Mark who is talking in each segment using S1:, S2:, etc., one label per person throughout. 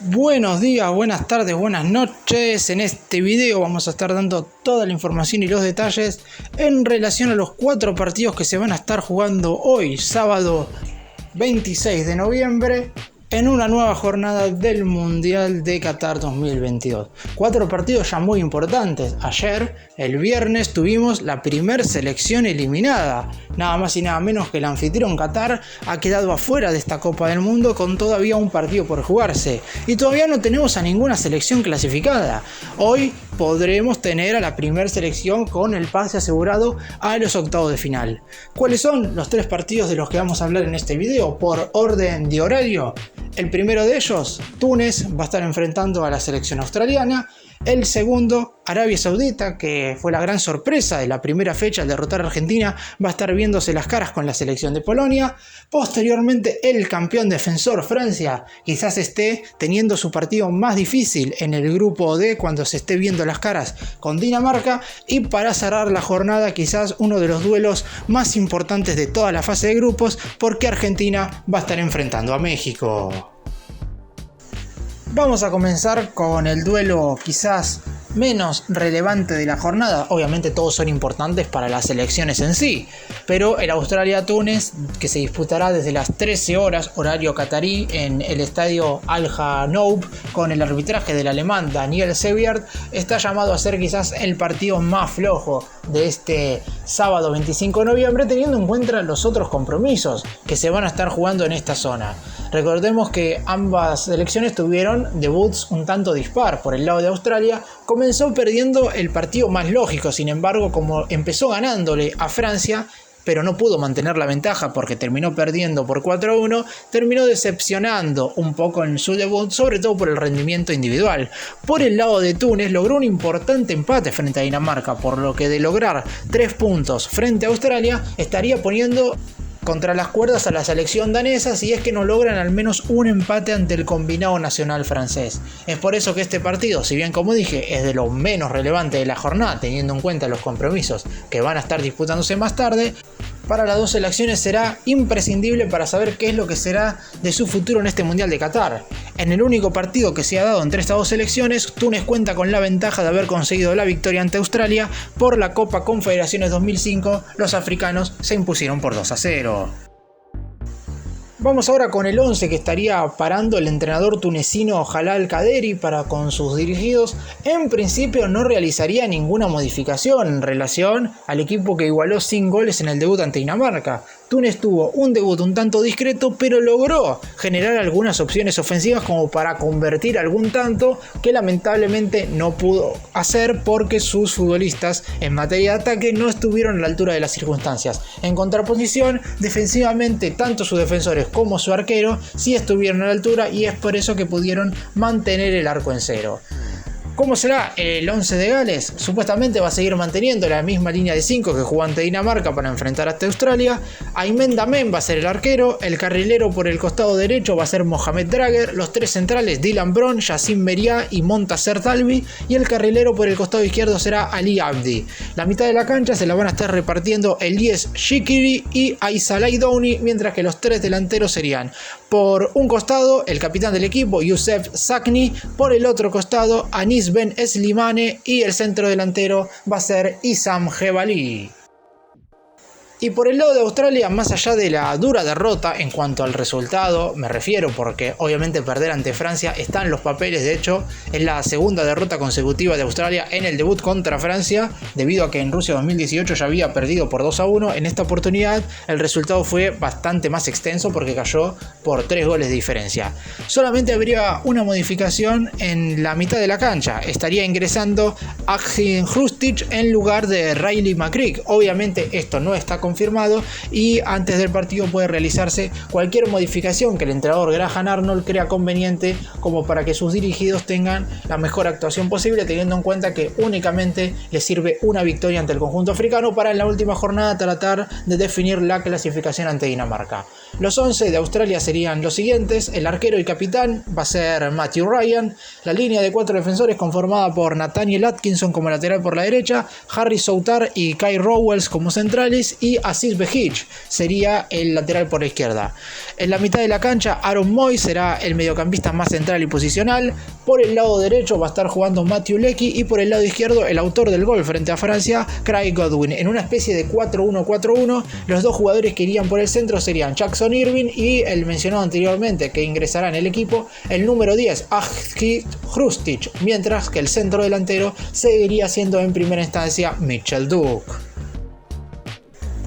S1: Buenos días, buenas tardes, buenas noches. En este video vamos a estar dando toda la información y los detalles en relación a los 4 partidos que se van a estar jugando hoy, sábado 26 de noviembre, en una nueva jornada del Mundial de Qatar 2022. 4 partidos ya muy importantes. Ayer, el viernes, tuvimos la primer selección eliminada. Nada más y nada menos que el anfitrión Qatar ha quedado afuera de esta Copa del Mundo con todavía un partido por jugarse. Y todavía no tenemos a ninguna selección clasificada. Hoy podremos tener a la primera selección con el pase asegurado a los octavos de final. ¿Cuáles son los 3 partidos de los que vamos a hablar en este video por orden de horario? El primero de ellos, Túnez, va a estar enfrentando a la selección australiana. El segundo, Arabia Saudita, que fue la gran sorpresa de la primera fecha al derrotar a Argentina, va a estar viéndose las caras con la selección de Polonia. Posteriormente, el campeón defensor Francia quizás esté teniendo su partido más difícil en el grupo D cuando se esté viendo las caras con Dinamarca. Y para cerrar la jornada, quizás uno de los duelos más importantes de toda la fase de grupos, porque Argentina va a estar enfrentando a México. Vamos a comenzar con el duelo quizás menos relevante de la jornada. Obviamente todos son importantes para las selecciones en sí, pero el Australia-Túnez, que se disputará desde las 13 horas horario catarí en el estadio Al Hanoub con el arbitraje del alemán Daniel Seviert, está llamado a ser quizás el partido más flojo de este sábado 25 de noviembre, teniendo en cuenta los otros compromisos que se van a estar jugando en esta zona. Recordemos que ambas selecciones tuvieron debuts un tanto dispar. Por el lado de Australia comenzó perdiendo el partido más lógico, sin embargo, como empezó ganándole a Francia, pero no pudo mantener la ventaja porque terminó perdiendo por 4-1, terminó decepcionando un poco en su debut, sobre todo por el rendimiento individual. Por el lado de Túnez logró un importante empate frente a Dinamarca, por lo que de lograr 3 puntos frente a Australia estaría poniendo contra las cuerdas a la selección danesa si es que no logran al menos un empate ante el combinado nacional francés. Es por eso que este partido, si bien como dije es de lo menos relevante de la jornada teniendo en cuenta los compromisos que van a estar disputándose más tarde, para las dos selecciones será imprescindible para saber qué es lo que será de su futuro en este Mundial de Qatar. En el único partido que se ha dado entre estas dos selecciones, Túnez cuenta con la ventaja de haber conseguido la victoria ante Australia. Por la Copa Confederaciones 2005, los africanos se impusieron por 2-0. Vamos ahora con el 11 que estaría parando el entrenador tunecino Jalal Kaderi para con sus dirigidos. En principio no realizaría ninguna modificación en relación al equipo que igualó sin goles en el debut ante Dinamarca. Túnez tuvo un debut un tanto discreto, pero logró generar algunas opciones ofensivas como para convertir algún tanto que lamentablemente no pudo hacer porque sus futbolistas en materia de ataque no estuvieron a la altura de las circunstancias. En contraposición, defensivamente tanto sus defensores como su arquero sí estuvieron a la altura y es por eso que pudieron mantener el arco en cero. ¿Cómo será el 11 de Gales? Supuestamente va a seguir manteniendo la misma línea de 5 que jugó ante Dinamarca para enfrentar hasta Australia. Aymen Damen va a ser el arquero, el carrilero por el costado derecho va a ser Mohamed Drager, los 3 centrales Dylan Brown, Yacine Beria y Montaser Talbi, y el carrilero por el costado izquierdo será Ali Abdi. La mitad de la cancha se la van a estar repartiendo Elias Shikiri y Aisalai Douni, mientras que los 3 delanteros serían por un costado el capitán del equipo Youssef Sakni, por el otro costado Anis Ben Slimane y el centro delantero va a ser Issam Jebali. Y por el lado de Australia, más allá de la dura derrota en cuanto al resultado, me refiero porque obviamente perder ante Francia está en los papeles, de hecho es la segunda derrota consecutiva de Australia en el debut contra Francia, debido a que en Rusia 2018 ya había perdido por 2-1, en esta oportunidad el resultado fue bastante más extenso porque cayó por 3 goles de diferencia. Solamente habría una modificación en la mitad de la cancha, estaría ingresando Akhin Hrustic en lugar de Riley McCreek. Obviamente esto no está confirmado y antes del partido puede realizarse cualquier modificación que el entrenador Graham Arnold crea conveniente como para que sus dirigidos tengan la mejor actuación posible, teniendo en cuenta que únicamente les sirve una victoria ante el conjunto africano para en la última jornada tratar de definir la clasificación ante Dinamarca. Los 11 de Australia serían los siguientes: el arquero y capitán va a ser Matthew Ryan, la línea de 4 defensores conformada por Nathaniel Atkinson como lateral por la derecha, Harry Souttar y Kai Rowells como centrales, y Aziz Behich sería el lateral por la izquierda. En la mitad de la cancha, Aaron Mooy será el mediocampista más central y posicional. Por el lado derecho va a estar jugando Matthew Leckie, y por el lado izquierdo el autor del gol frente a Francia, Craig Godwin. En una especie de 4-1-4-1, los dos jugadores que irían por el centro serían Jackson Irving y el mencionado anteriormente, que ingresará en el equipo, el número 10, Ahmed Hrustic, mientras que el centro delantero seguiría siendo en primera instancia Mitchell Duke.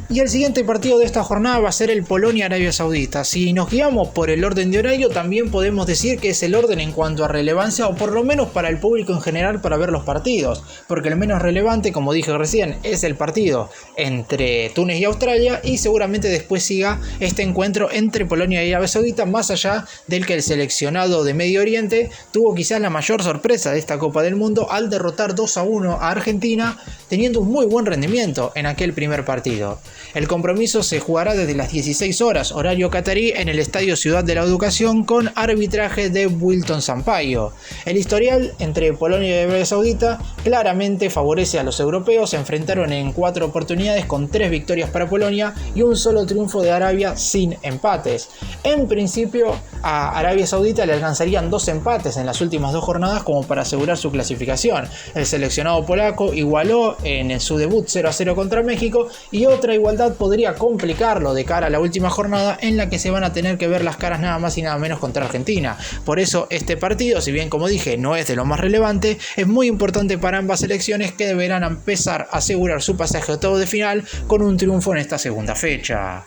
S1: Y el siguiente partido de esta jornada va a ser el Polonia-Arabia Saudita. Si nos guiamos por el orden de horario, también podemos decir que es el orden en cuanto a relevancia, o por lo menos para el público en general, para ver los partidos. Porque el menos relevante, como dije recién, es el partido entre Túnez y Australia, y seguramente después siga este encuentro entre Polonia y Arabia Saudita, más allá del que el seleccionado de Medio Oriente tuvo quizás la mayor sorpresa de esta Copa del Mundo al derrotar 2-1 a Argentina, teniendo un muy buen rendimiento en aquel primer partido. El compromiso se jugará desde las 16 horas, horario catarí, en el Estadio Ciudad de la Educación, con arbitraje de Wilton Sampaio. El historial entre Polonia y Arabia Saudita claramente favorece a los europeos. Se enfrentaron en 4 oportunidades, con 3 victorias para Polonia y un solo triunfo de Arabia sin empates. En principio, a Arabia Saudita le alcanzarían 2 empates en las últimas 2 jornadas como para asegurar su clasificación. El seleccionado polaco igualó en su debut 0-0 contra México, y otra igualdad podría complicarlo de cara a la última jornada, en la que se van a tener que ver las caras nada más y nada menos contra Argentina. Por eso este partido, si bien como dije no es de lo más relevante, es muy importante para ambas selecciones, que deberán empezar a asegurar su pasaje a octavos de final con un triunfo en esta segunda fecha.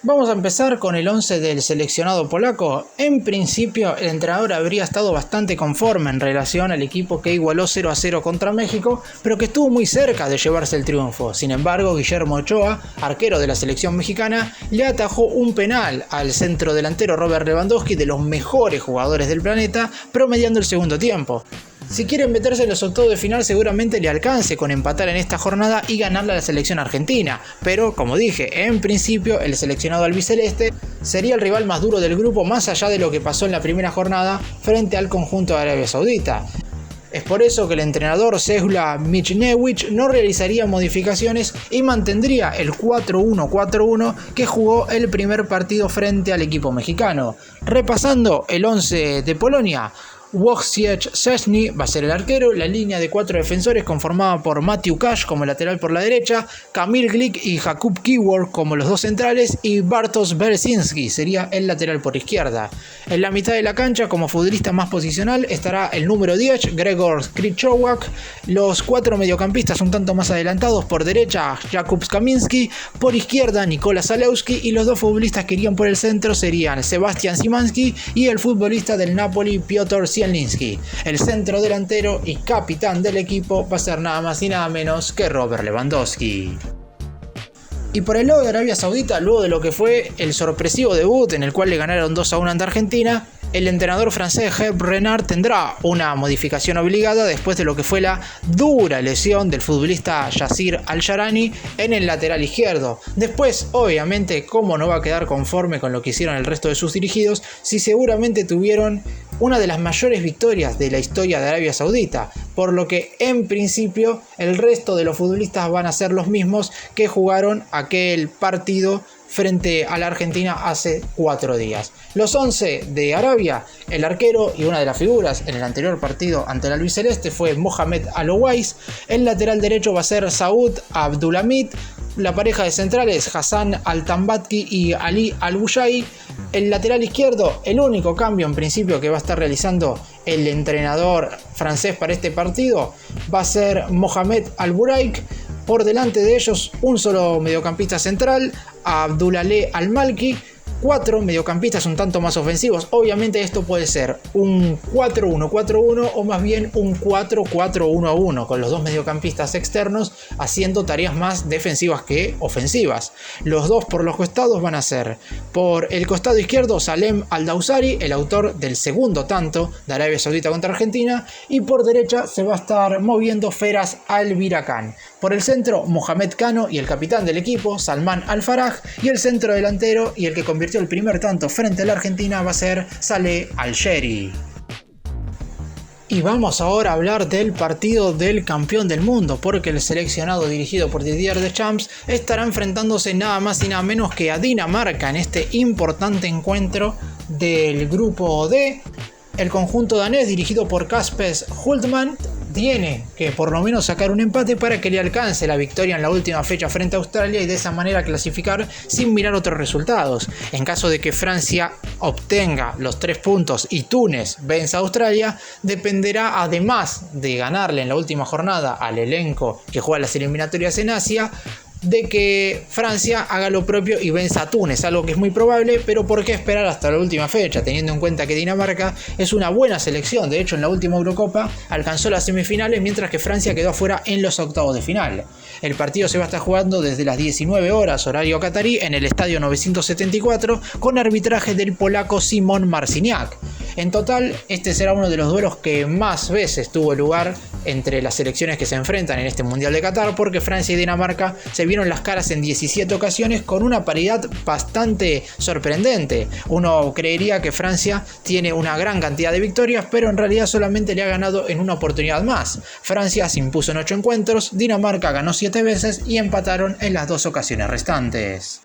S1: Vamos a empezar con el 11 del seleccionado polaco. En principio, el entrenador habría estado bastante conforme en relación al equipo que igualó 0-0 contra México, pero que estuvo muy cerca de llevarse el triunfo. Sin embargo, Guillermo Ochoa, arquero de la selección mexicana, le atajó un penal al centro delantero Robert Lewandowski, de los mejores jugadores del planeta, promediando el segundo tiempo. Si quieren meterse en los octavos de final, seguramente le alcance con empatar en esta jornada y ganarle a la selección argentina, pero como dije, en principio el seleccionado albiceleste sería el rival más duro del grupo, más allá de lo que pasó en la primera jornada frente al conjunto de Arabia Saudita. Es por eso que el entrenador Czeslaw Michniewicz no realizaría modificaciones y mantendría el 4-1-4-1 que jugó el primer partido frente al equipo mexicano. Repasando el 11 de Polonia: Wojciech Szczesny va a ser el arquero, la línea de 4 defensores conformada por Matthew Cash como lateral por la derecha, Kamil Glik y Jakub Kiwior como los dos centrales, y Bartosz Berezinski sería el lateral por izquierda. En la mitad de la cancha, como futbolista más posicional, estará el número 10, Gregor Krychowiak, los 4 mediocampistas un tanto más adelantados: por derecha Jakub Kaminski, por izquierda Nikola Zalewski, y los 2 futbolistas que irían por el centro serían Sebastian Szymanski y el futbolista del Napoli Piotr Zielinski. El centro delantero y capitán del equipo va a ser nada más y nada menos que Robert Lewandowski. Y por el lado de Arabia Saudita, luego de lo que fue el sorpresivo debut en el cual le ganaron 2-1 ante Argentina, el entrenador francés Hervé Renard tendrá una modificación obligada después de lo que fue la dura lesión del futbolista Yasir Al-Sharani en el lateral izquierdo. Después, obviamente, cómo no va a quedar conforme con lo que hicieron el resto de sus dirigidos, si seguramente tuvieron una de las mayores victorias de la historia de Arabia Saudita, por lo que en principio el resto de los futbolistas van a ser los mismos que jugaron aquel partido frente a la Argentina hace 4 días. Los 11 de Arabia: el arquero y una de las figuras en el anterior partido ante el albiceleste fue Mohamed Al-Owais. El lateral derecho va a ser Saud Abdulhamid. La pareja de centrales, Hassan Al-Tambatki y Ali Al-Bushai. El lateral izquierdo, el único cambio en principio que va a estar realizando el entrenador francés para este partido, va a ser Mohamed Al-Buraik. Por delante de ellos, un solo mediocampista central, Abdulaleh Al-Malki. 4 mediocampistas un tanto más ofensivos. Obviamente esto puede ser un 4-1-4-1 o más bien un 4-4-1-1, con los dos mediocampistas externos haciendo tareas más defensivas que ofensivas. Los dos por los costados van a ser, por el costado izquierdo, Salem Al-Dawsari, el autor del segundo tanto de Arabia Saudita contra Argentina, y por derecha se va a estar moviendo Feras Al-Birakan. Por el centro, Mohamed Kano y el capitán del equipo, Salman Al-Faraj, y el centro delantero y el que convirtió el primer tanto frente a la Argentina va a ser Saleh Al-Shehri. Y vamos ahora a hablar del partido del campeón del mundo, porque el seleccionado dirigido por Didier Deschamps estará enfrentándose nada más y nada menos que a Dinamarca en este importante encuentro del grupo D. El conjunto danés, dirigido por Kasper Hultmann, tiene que por lo menos sacar un empate para que le alcance la victoria en la última fecha frente a Australia y de esa manera clasificar sin mirar otros resultados. En caso de que Francia obtenga los 3 puntos y Túnez venza a Australia, dependerá, además de ganarle en la última jornada al elenco que juega las eliminatorias en Asia, de que Francia haga lo propio y venza a Túnez, algo que es muy probable, pero ¿por qué esperar hasta la última fecha? Teniendo en cuenta que Dinamarca es una buena selección. De hecho, en la última Eurocopa alcanzó las semifinales, mientras que Francia quedó afuera en los octavos de final. El partido se va a estar jugando desde las 19 horas horario catarí en el estadio 974 con arbitraje del polaco Szymon Marciniak. En total, este será uno de los duelos que más veces tuvo lugar entre las selecciones que se enfrentan en este Mundial de Qatar, porque Francia y Dinamarca se vieron las caras en 17 ocasiones con una paridad bastante sorprendente. Uno creería que Francia tiene una gran cantidad de victorias, pero en realidad solamente le ha ganado en una oportunidad más. Francia se impuso en 8 encuentros, Dinamarca ganó 7 veces y empataron en las 2 ocasiones restantes.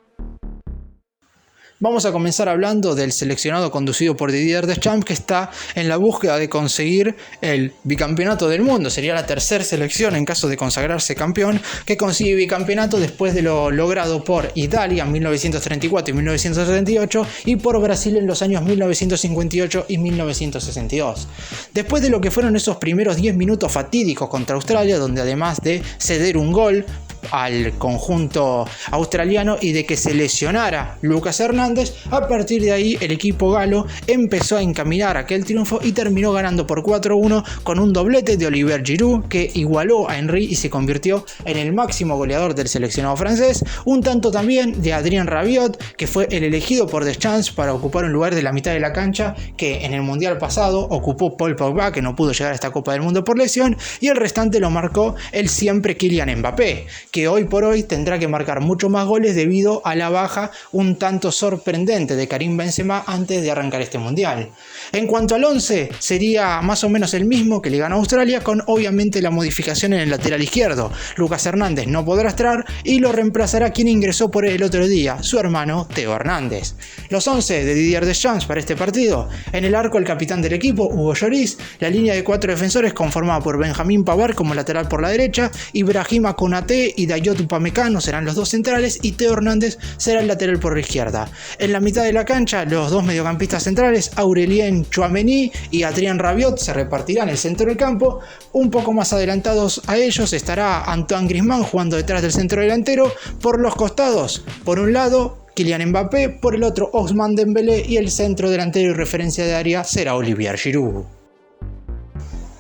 S1: Vamos a comenzar hablando del seleccionado conducido por Didier Deschamps, que está en la búsqueda de conseguir el bicampeonato del mundo. Sería la tercera selección en caso de consagrarse campeón que consigue bicampeonato después de lo logrado por Italia en 1934 y 1978 y por Brasil en los años 1958 y 1962. Después de lo que fueron esos primeros 10 minutos fatídicos contra Australia, donde además de ceder un gol al conjunto australiano y de que se lesionara Lucas Hernández, a partir de ahí el equipo galo empezó a encaminar aquel triunfo y terminó ganando por 4-1 con un doblete de Olivier Giroud, que igualó a Henry y se convirtió en el máximo goleador del seleccionado francés. Un tanto también de Adrien Rabiot, que fue el elegido por Deschamps para ocupar un lugar de la mitad de la cancha que en el mundial pasado ocupó Paul Pogba, que no pudo llegar a esta Copa del Mundo por lesión, y el restante lo marcó el siempre Kylian Mbappé, que hoy por hoy tendrá que marcar mucho más goles debido a la baja un tanto sorprendente de Karim Benzema antes de arrancar este mundial. En cuanto al 11, sería más o menos el mismo que le ganó a Australia, con obviamente la modificación en el lateral izquierdo. Lucas Hernández no podrá estar y lo reemplazará quien ingresó por él el otro día, su hermano Theo Hernández. Los 11 de Didier Deschamps para este partido: en el arco el capitán del equipo, Hugo Lloris; la línea de 4 defensores conformada por Benjamín Pavard como lateral por la derecha, Ibrahima Konaté y Dayot Upamecano serán los 2 centrales y Theo Hernández será el lateral por la izquierda. En la mitad de la cancha, los 2 mediocampistas centrales, Aurélien Tchouaméni y Adrien Rabiot, se repartirán el centro del campo. Un poco más adelantados a ellos estará Antoine Griezmann jugando detrás del centro delantero. Por los costados, por un lado Kylian Mbappé, por el otro Ousmane Dembélé, y el centro delantero y referencia de área será Olivier Giroud.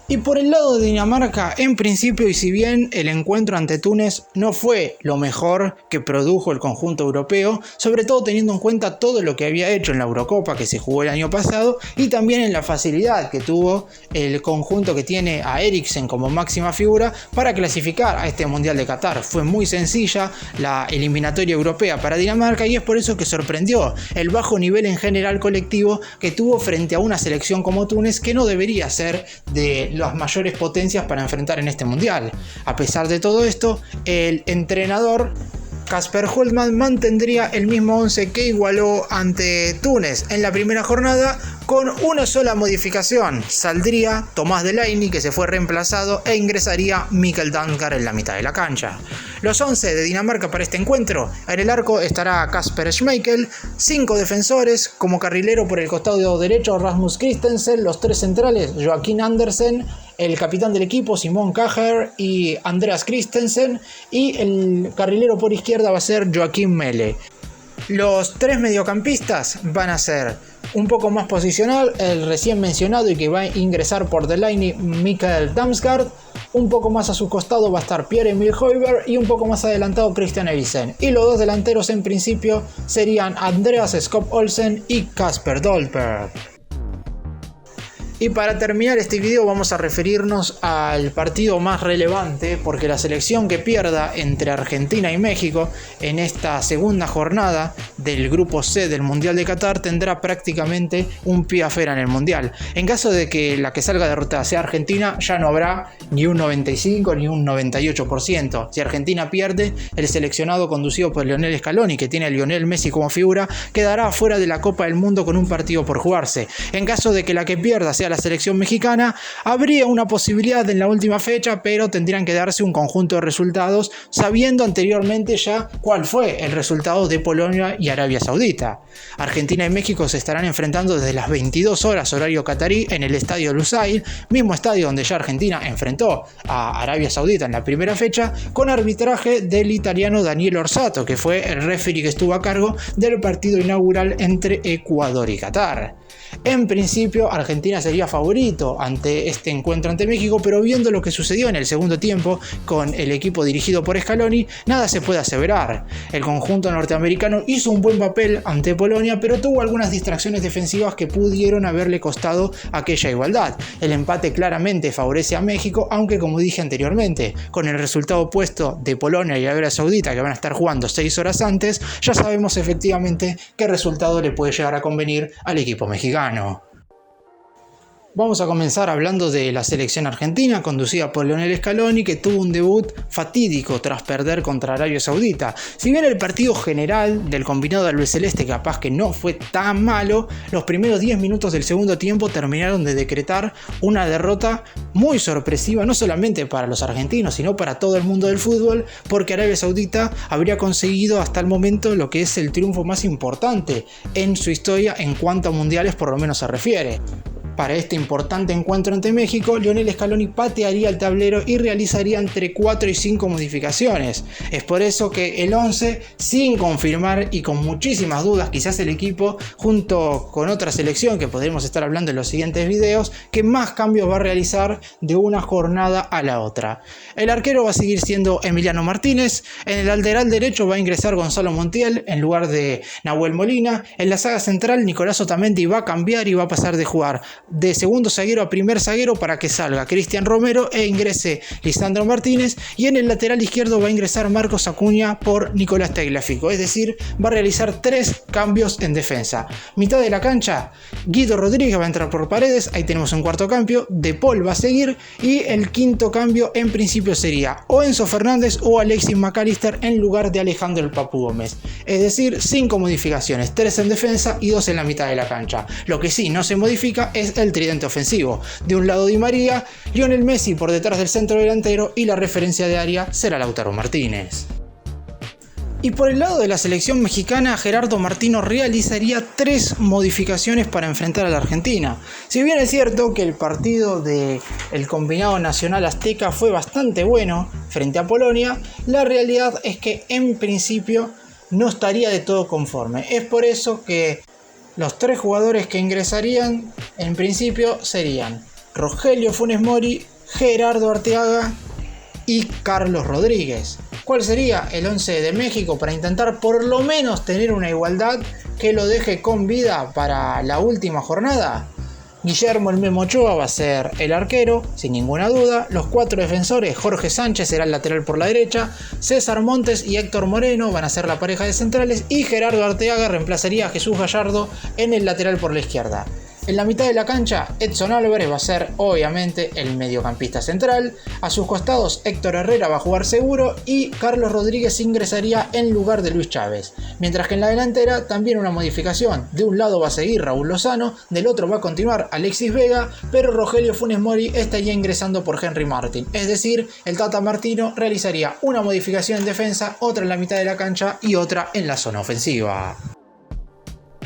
S1: Y por el lado de Dinamarca, en principio, y si bien el encuentro ante Túnez no fue lo mejor que produjo el conjunto europeo, sobre todo teniendo en cuenta todo lo que había hecho en la Eurocopa que se jugó el año pasado y también en la facilidad que tuvo el conjunto que tiene a Eriksen como máxima figura para clasificar a este Mundial de Qatar. Fue muy sencilla la eliminatoria europea para Dinamarca y es por eso que sorprendió el bajo nivel en general colectivo que tuvo frente a una selección como Túnez, que no debería ser de las mayores potencias para enfrentar en este mundial. A pesar de todo esto, el entrenador Kasper Hultmann mantendría el mismo 11 que igualó ante Túnez en la primera jornada, con una sola modificación: saldría Thomas Delaney, que se fue reemplazado, e ingresaría Mikkel Damsgaard en la mitad de la cancha. Los 11 de Dinamarca para este encuentro: en el arco estará Kasper Schmeichel, 5 defensores, como carrilero por el costado derecho Rasmus Christensen, los 3 centrales Joaquín Andersen, el capitán del equipo Simon Kjær y Andreas Christensen, y el carrilero por izquierda va a ser Joaquín Mele. Los tres mediocampistas van a ser un poco más posicional, el recién mencionado y que va a ingresar por Delaney, Mikael Damsgaard. Un poco más a su costado va a estar Pierre-Emile Højbjerg y un poco más adelantado Christian Eriksen. Y los dos delanteros en principio serían Andreas Skop Olsen y Kasper Dolberg. Y para terminar este video vamos a referirnos al partido más relevante, porque la selección que pierda entre Argentina y México en esta segunda jornada del grupo C del Mundial de Qatar tendrá prácticamente un pie afuera en el Mundial. En caso de que la que salga derrotada sea Argentina, ya no habrá ni un 95 ni un 98%. Si Argentina pierde, el seleccionado conducido por Lionel Scaloni, que tiene a Lionel Messi como figura, quedará fuera de la Copa del Mundo con un partido por jugarse. En caso de que la que pierda sea la selección mexicana, habría una posibilidad en la última fecha, pero tendrían que darse un conjunto de resultados sabiendo anteriormente ya cuál fue el resultado de Polonia y Arabia Saudita. Argentina y México se estarán enfrentando desde las 22 horas horario catarí en el estadio Lusail, mismo estadio donde ya Argentina enfrentó a Arabia Saudita en la primera fecha, con arbitraje del italiano Daniele Orsato, que fue el referee que estuvo a cargo del partido inaugural entre Ecuador y Qatar. En principio, Argentina sería favorito ante este encuentro ante México, pero viendo lo que sucedió en el segundo tiempo con el equipo dirigido por Scaloni, nada se puede aseverar. El conjunto norteamericano hizo un buen papel ante Polonia, pero tuvo algunas distracciones defensivas que pudieron haberle costado aquella igualdad. El empate claramente favorece a México, aunque como dije anteriormente, con el resultado opuesto de Polonia y Arabia Saudita, que van a estar jugando 6 horas antes, ya sabemos efectivamente qué resultado le puede llegar a convenir al equipo mexicano. Vamos a comenzar hablando de la selección argentina, conducida por Lionel Scaloni, que tuvo un debut fatídico tras perder contra Arabia Saudita. Si bien el partido general del combinado albiceleste capaz que no fue tan malo, los primeros 10 minutos del segundo tiempo terminaron de decretar una derrota muy sorpresiva, no solamente para los argentinos, sino para todo el mundo del fútbol, porque Arabia Saudita habría conseguido hasta el momento lo que es el triunfo más importante en su historia en cuanto a mundiales por lo menos se refiere. Para este importante encuentro ante México, Lionel Scaloni patearía el tablero y realizaría entre 4 y 5 modificaciones. Es por eso que el 11, sin confirmar y con muchísimas dudas, quizás el equipo, junto con otra selección que podremos estar hablando en los siguientes videos, que más cambios va a realizar de una jornada a la otra. El arquero va a seguir siendo Emiliano Martínez, en el lateral derecho va a ingresar Gonzalo Montiel en lugar de Nahuel Molina, en la saga central Nicolás Otamendi va a cambiar y va a pasar de jugar de segundo zaguero a primer zaguero para que salga Cristian Romero e ingrese Lisandro Martínez, y en el lateral izquierdo va a ingresar Marcos Acuña por Nicolás Tagliafico, es decir, va a realizar 3 cambios en defensa. Mitad de la cancha, Guido Rodríguez va a entrar por Paredes, ahí tenemos un cuarto cambio, De Paul va a seguir, y el quinto cambio en principio sería o Enzo Fernández o Alexis McAllister en lugar de Alejandro el Papu Gómez, es decir, 5 modificaciones, 3 en defensa y 2 en la mitad de la cancha. Lo que sí no se modifica es el tridente ofensivo. De un lado Di María, Lionel Messi por detrás del centro delantero y la referencia de área será Lautaro Martínez. Y por el lado de la selección mexicana, Gerardo Martino realizaría 3 modificaciones para enfrentar a la Argentina. Si bien es cierto que el partido del combinado nacional azteca fue bastante bueno frente a Polonia, la realidad es que en principio no estaría de todo conforme. Es por eso que los 3 jugadores que ingresarían en principio serían Rogelio Funes Mori, Gerardo Arteaga y Carlos Rodríguez. ¿Cuál sería el 11 de México para intentar por lo menos tener una igualdad que lo deje con vida para la última jornada? Guillermo el Memo Ochoa va a ser el arquero, sin ninguna duda. Los 4 defensores, Jorge Sánchez será el lateral por la derecha, César Montes y Héctor Moreno van a ser la pareja de centrales y Gerardo Arteaga reemplazaría a Jesús Gallardo en el lateral por la izquierda. En la mitad de la cancha, Edson Álvarez va a ser obviamente el mediocampista central. A sus costados, Héctor Herrera va a jugar seguro y Carlos Rodríguez ingresaría en lugar de Luis Chávez. Mientras que en la delantera también una modificación. De un lado va a seguir Raúl Lozano, del otro va a continuar Alexis Vega, pero Rogelio Funes Mori estaría ingresando por Henry Martin. Es decir, el Tata Martino realizaría una modificación en defensa, otra en la mitad de la cancha y otra en la zona ofensiva.